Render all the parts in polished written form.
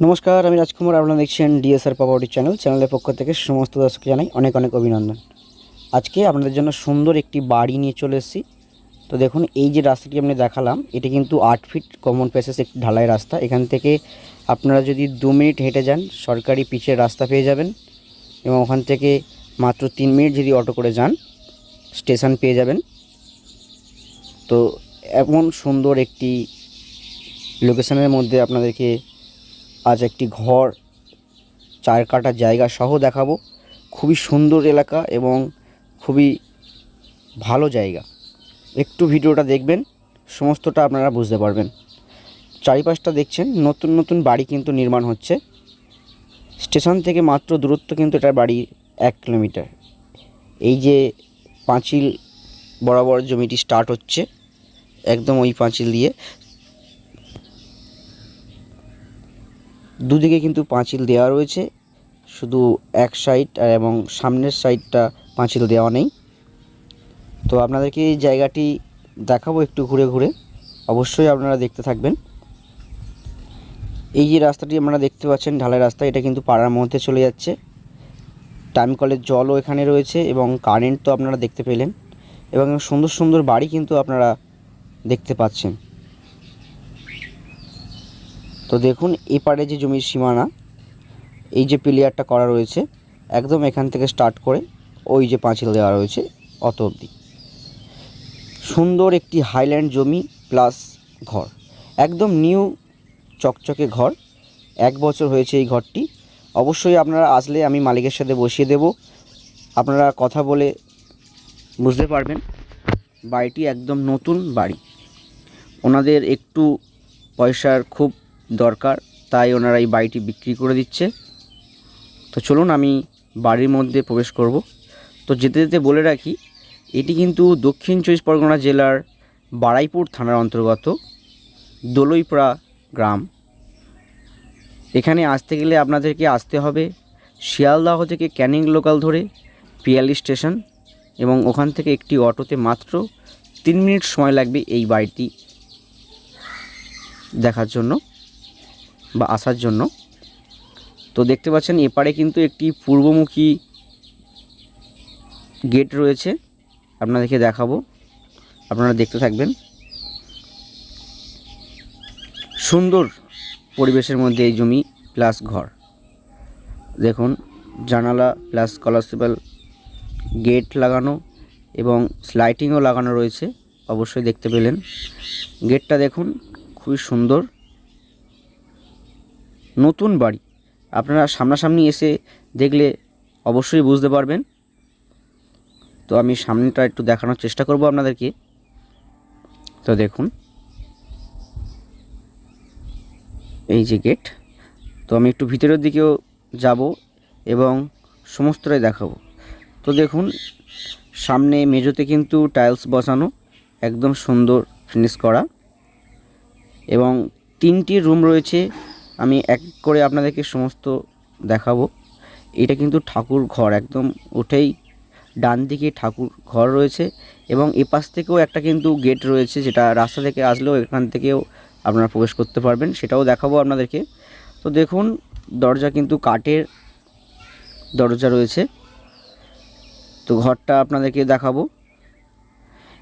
নমস্কার, আমি রাজকুমার। আপনারা দেখছেন ডিএসআর প্রপার্টি চ্যানেলের পক্ষ থেকে সমস্ত দর্শককে জানাই অনেক অনেক অভিনন্দন। আজকে আপনাদের জন্য সুন্দর একটি বাড়ি নিয়ে চলে এসেছি। তো দেখুন, এই যে রাস্তাটি আমি দেখালাম, এটি কিন্তু 8 ফিট কমন প্যাসেজ একটি ঢালাই রাস্তা। এখান থেকে আপনারা যদি 2 মিনিট হেঁটে যান সরকারি পিচের রাস্তা পেয়ে যাবেন, এবং ওখান থেকে মাত্র 3 মিনিট যদি অটো করে যান স্টেশন পেয়ে যাবেন। তো এমন সুন্দর একটি লোকেশনের মধ্যে আপনাদেরকে আজ একটি ঘর 4 কাঠা জায়গা সহ দেখাবো। খুবই সুন্দর এলাকা এবং খুবই ভালো জায়গা। একটু ভিডিওটা দেখবেন, সমস্তটা আপনারা বুঝতে পারবেন। চারিপাশটা দেখছেন, নতুন নতুন বাড়ি কিন্তু নির্মাণ হচ্ছে। স্টেশন থেকে মাত্র দূরত্ব কিন্তু এটার বাড়ি 1 কিলোমিটার। এই যে পাঁচিল বরাবর জমিটি স্টার্ট হচ্ছে, একদম ওই পাঁচিল দিয়ে দুদিকে কিন্তু পাঁচিল দেওয়া রয়েছে, শুধু এক সাইড এবং সামনের সাইডটা পাঁচিল দেওয়া নেই। তো আপনাদেরকে এই জায়গাটি দেখাবো একটু ঘুরে ঘুরে, অবশ্যই আপনারা দেখতে থাকবেন। এই যে রাস্তাটি আপনারা দেখতে পাচ্ছেন ঢালাই রাস্তা, এটা কিন্তু পাড়ার মধ্যে চলে যাচ্ছে। টাইম কলের জলও এখানে রয়েছে এবং কারেন্ট তো আপনারা দেখতে পেলেন, এবং সুন্দর সুন্দর বাড়ি কিন্তু আপনারা দেখতে পাচ্ছেন। তো দেখুন, এপারে যে জমির সীমানা, এই যে প্লেয়ারটা করা রয়েছে একদম এখান থেকে স্টার্ট করে ওই যে পাঁচিল দেওয়া রয়েছে অত অবধি। সুন্দর একটি হাইল্যান্ড জমি প্লাস ঘর, একদম নিউ চকচকে ঘর। 1 বছর হয়েছে এই ঘরটি। অবশ্যই আপনারা আসলে আমি মালিকের সাথে বসিয়ে দেব, আপনারা কথা বলে বুঝতে পারবেন। বাড়িটি একদম নতুন বাড়ি, ওনাদের একটু পয়সার খুব দরকার, তাই ওনারা এই বাড়িটি বিক্রি করে দিচ্ছে। তো চলুন আমি বাড়ির মধ্যে প্রবেশ করব। তো যেতে যেতে বলে রাখি, এটি কিন্তু দক্ষিণ 24 পরগনা জেলার বারাইপুর থানার অন্তর্গত দোলইপাড়া গ্রাম। এখানে আসতে গেলে আপনাদেরকে আসতে হবে শিয়ালদাহ থেকে ক্যানিং লোকাল ধরে পিয়ালি স্টেশন, এবং ওখান থেকে একটি অটোতে মাত্র 3 মিনিট সময় লাগবে এই বাড়িটি দেখার জন্য বা আসার জন্য। তো দেখতে পাচ্ছেন এপারে কিন্তু একটি পূর্বমুখী গেট রয়েছে, আপনাদেরকে দেখাবো, আপনারা দেখতে থাকবেন। সুন্দর পরিবেশের মধ্যে এই জমি প্লাস ঘর। দেখুন, জানালা প্লাস কলারসেবল গেট লাগানো এবং স্লাইডিংও লাগানো রয়েছে, অবশ্যই দেখতে পেলেন। গেটটা দেখুন, খুবই সুন্দর। নতুন বাড়ি, আপনারা সামনাসামনি এসে দেখলে অবশ্যই বুঝতে পারবেন। তো আমি সামনেটা একটু দেখানোর চেষ্টা করব আপনাদেরকে। তো দেখুন, এই যে গেট। তো আমি একটু ভিতরের দিকেও যাব এবং সমস্তটাই দেখাবো। তো দেখুন, সামনে মেঝোতে কিন্তু টাইলস বসানো, একদম সুন্দর ফিনিশ করা, এবং 3টি রুম রয়েছে। আমি এক করে আপনাদেরকে সমস্ত দেখাবো। এটা কিন্তু ঠাকুর ঘর, একদম উঠেই ডান দিকে ঠাকুর ঘর রয়েছে, এবং এপাশ থেকেও একটা কিন্তু গেট রয়েছে, যেটা রাস্তা থেকে আসলেও এখান থেকেও আপনারা প্রবেশ করতে পারবেন, সেটাও দেখাবো আপনাদেরকে। তো দেখুন, দরজা কিন্তু কাঠের দরজা রয়েছে। তো ঘরটা আপনাদেরকে দেখাবো।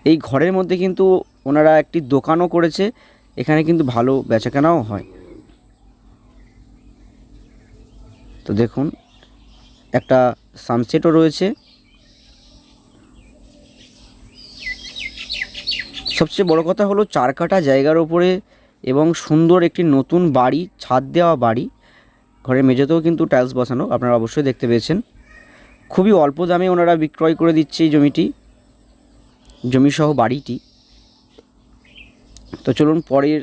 এই ঘরের মধ্যে কিন্তু ওনারা একটি দোকানও করেছে, এখানে কিন্তু ভালো বেচাকেনাও হয়। তো দেখুন, একটা সানসেটও রয়েছে। সবচেয়ে বড় কথা হলো 4 কাঠা জায়গার ওপরে এবং সুন্দর একটি নতুন বাড়ি, ছাদ দেওয়া বাড়ি। ঘরের মেঝেতেও কিন্তু টাইলস বসানো, আপনারা অবশ্যই দেখতে পেয়েছেন। খুবই অল্প দামে ওনারা বিক্রয় করে দিচ্ছে এই জমিসহ বাড়িটি। তো চলুন, পরের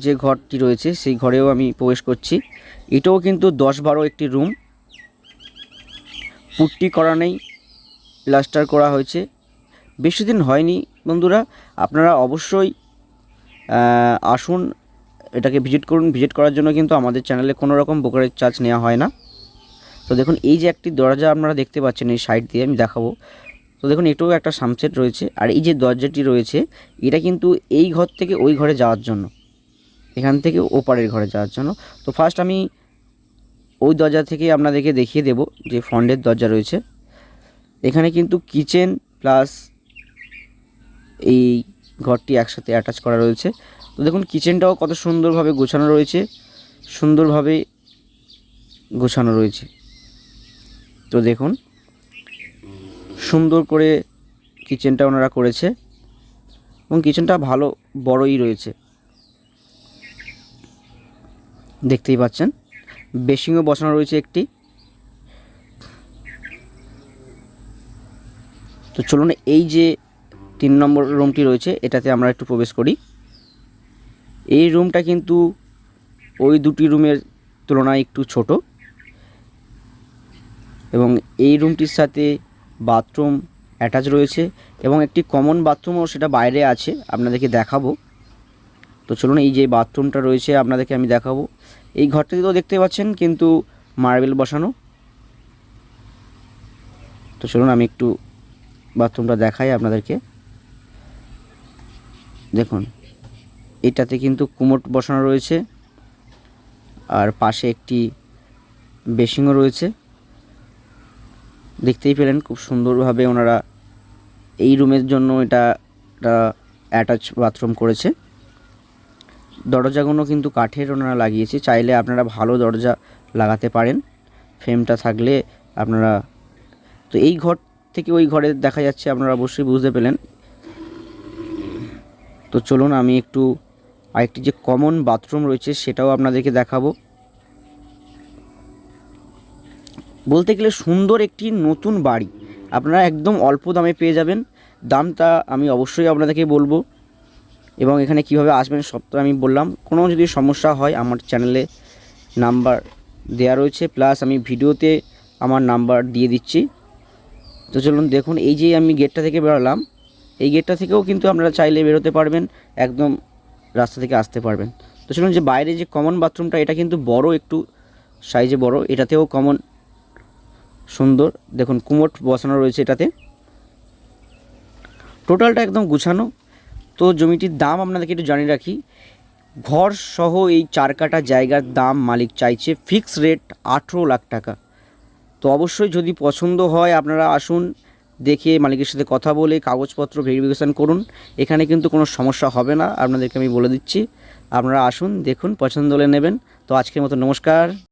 যে ঘরটি রয়েছে সেই ঘরেও আমি প্রবেশ করছি। এটাও কিন্তু 10-12 একটি রুম, পুট্টি করা নেই, প্লাস্টার করা হয়েছে। বেশি দিন হয়নি বন্ধুরা, আপনারা অবশ্যই আসুন, এটাকে ভিজিট করুন। ভিজিট করার জন্য কিন্তু আমাদের চ্যানেলে কোনো রকম ব্রোকারেজ চার্জ নেওয়া হয় না। তো দেখুন, এই যে একটি দরজা আপনারা দেখতে পাচ্ছেন এই সাইড দিয়ে, আমি দেখাবো। তো দেখুন, এটাও একটা সানসেট রয়েছে। আর এই যে দরজাটি রয়েছে, এটা কিন্তু এই ঘর থেকে ওই ঘরে যাওয়ার জন্য, এখান থেকে ওপারের ঘরে যাওয়ার জন্য। তো ফার্স্ট আমি ওই দরজা থেকে আপনাদেরকে দেখিয়ে দেব যে ফ্রন্টের দরজা রয়েছে। এখানে কিন্তু কিচেন প্লাস এই ঘরটি একসাথে অ্যাটাচ করা রয়েছে। তো দেখুন কিচেনটাও কত সুন্দরভাবে গোছানো রয়েছে, সুন্দরভাবে গোছানো রয়েছে। তো দেখুন সুন্দর করে কিচেনটা ওনারা করেছে এবং কিচেনটা ভালো বড়ই রয়েছে, দেখতেই পাচ্ছেন। বেসিংও বসানো রয়েছে একটি। তো চলুন এই যে 3 নম্বর রুমটি রয়েছে এটাতে আমরা একটু প্রবেশ করি। এই রুমটা কিন্তু ওই দুটি রুমের তুলনায় একটু ছোট এবং এই রুমটির সাথে বাথরুম অ্যাটাচ রয়েছে এবং একটি কমন বাথরুমও সেটা বাইরে আছে, আপনাদেরকে দেখাবো। তো চলুন এই যে বাথরুমটা রয়েছে আপনাদেরকে আমি দেখাবো। এই ঘরটিতেও দেখতে পাচ্ছেন কিন্তু মার্বেল বসানো। তো চলুন আমি একটু বাথরুমটা দেখাই আপনাদেরকে। দেখুন এটাতে কিন্তু কুমোট বসানো রয়েছে আর পাশে একটি বেসিংও রয়েছে। দেখতেই পেলেন খুব সুন্দরভাবে ওনারা এই রুমের জন্য এটা অ্যাটাচ বাথরুম করেছে। দরজাগুলো কিন্তু কাঠের ওনারা লাগিয়েছে, চাইলে আপনারা ভালো দরজা লাগাতে পারেন ফ্রেমটা থাকলে আপনারা। তো এই ঘর থেকে ওই ঘরে দেখা যাচ্ছে, আপনারা অবশ্যই বুঝতে পেলেন। তো চলুন আমি একটু আরেকটি যে কমন বাথরুম রয়েছে সেটাও আপনাদেরকে দেখাবো। বলতে গেলে সুন্দর একটি নতুন বাড়ি আপনারা একদম অল্প দামে পেয়ে যাবেন। দামটা আমি অবশ্যই আপনাদেরকে বলবো এবং এখানে কিভাবে আসবেন সব তো আমি বললাম। কোনো যদি সমস্যা হয় আমার চ্যানেলে নাম্বার দেওয়া রয়েছে, প্লাস আমি ভিডিওতে আমার নাম্বার দিয়ে দিচ্ছি। তো চলুন দেখুন এই যে আমি গেটটা থেকে বেরোলাম, এই গেটটা থেকেও কিন্তু আপনারা চাইলে বেরোতে পারবেন, একদম রাস্তা থেকে আসতে পারবেন। তো চলুন যে বাইরে যে কমন বাথরুমটা এটা কিন্তু বড়, একটু সাইজে বড়, এটাতেও কমন সুন্দর। দেখুন কুমোট বসানো রয়েছে এটাতে, টোটালটা একদম গুছানো। তো জমিটির দাম আপনাদেরকে একটু জানিয়ে রাখি, ঘর সহ এই 4 কাঠা জায়গার দাম মালিক চাইছে ফিক্স রেট 18 লাখ টাকা। তো অবশ্যই যদি পছন্দ হয় আপনারা আসুন, দেখে মালিকের সাথে কথা বলে কাগজপত্র ভেরিফিকেশান করুন। এখানে কিন্তু কোনো সমস্যা হবে না, আপনাদেরকে আমি বলে দিচ্ছি। আপনারা আসুন, দেখুন, পছন্দ হলে নেবেন। তো আজকের মতো নমস্কার।